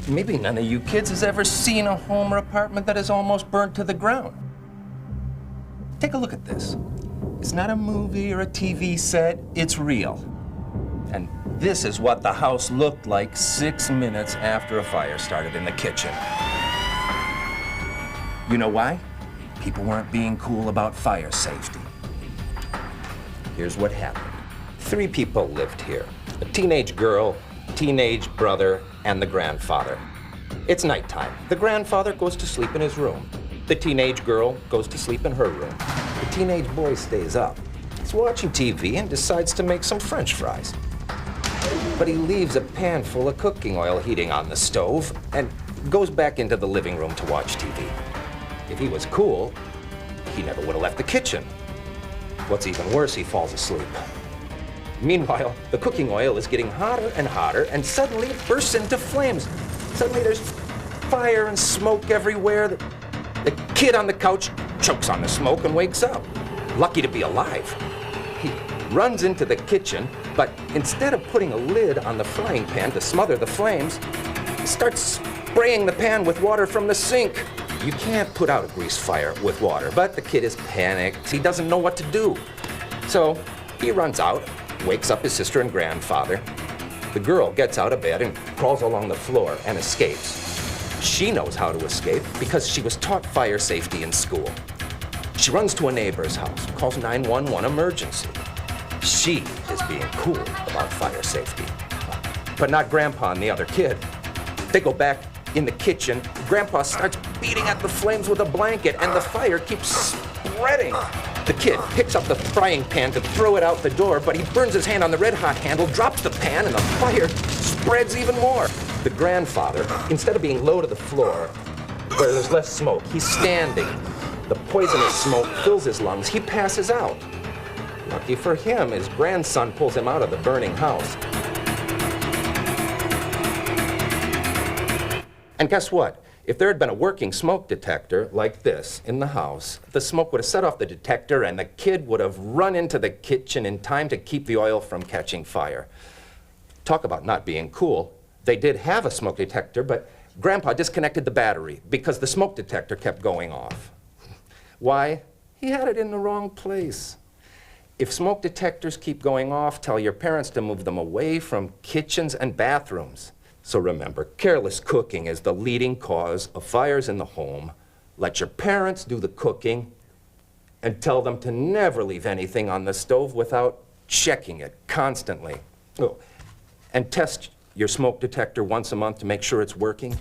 Maybe none of you kids has ever seen a home or apartment that is almost burnt to the ground. Take a look at this. It's not a movie or a TV set, it's real. And this is what the house looked like 6 minutes after a fire started in the kitchen. You know why? People weren't being cool about fire safety. Here's what happened. 3 people lived here. A teenage girl, teenage brother, and the grandfather. It's nighttime. The grandfather goes to sleep in his room. The teenage girl goes to sleep in her room. The teenage boy stays up. He's watching TV and decides to make some French fries. But he leaves a pan full of cooking oil heating on the stove and goes back into the living room to watch TV. If he was cool, he never would have left the kitchen. What's even worse, he falls asleep. Meanwhile, the cooking oil is getting hotter and suddenly it bursts into flames. Suddenly there's fire and smoke everywhere. The kid on the couch chokes on the smoke and wakes up, lucky to be alive. He runs into the kitchen, but instead of putting a lid on the frying pan to smother the flames, he starts spraying the pan with water from the sink. You can't put out a grease fire with water, but the kid is panicked. He doesn't know what to do. So he runs out, wakes up his sister and grandfather. The girl gets out of bed and crawls along the floor and escapes. She knows how to escape because she was taught fire safety in school. She runs to a neighbor's house, calls 911 emergency. She is being cool about fire safety, but not Grandpa and the other kid. They go back in the kitchen. Grandpa starts beating at the flames with a blanket, and the fire keeps spreading. The kid picks up the frying pan to throw it out the door, but he burns his hand on the red-hot handle, drops the pan, and the fire spreads even more. The grandfather, instead of being low to the floor, where there's less smoke, he's standing. The poisonous smoke fills his lungs. He passes out. Lucky for him, his grandson pulls him out of the burning house. And guess what? If there had been a working smoke detector like this in the house, the smoke would have set off the detector and the kid would have run into the kitchen in time to keep the oil from catching fire. Talk about not being cool. They did have a smoke detector, but Grandpa disconnected the battery because the smoke detector kept going off. Why? He had it in the wrong place. If smoke detectors keep going off, tell your parents to move them away from kitchens and bathrooms. So remember, careless cooking is the leading cause of fires in the home. Let your parents do the cooking and tell them to never leave anything on the stove without checking it constantly. Oh, and test your smoke detector once a month to make sure it's working.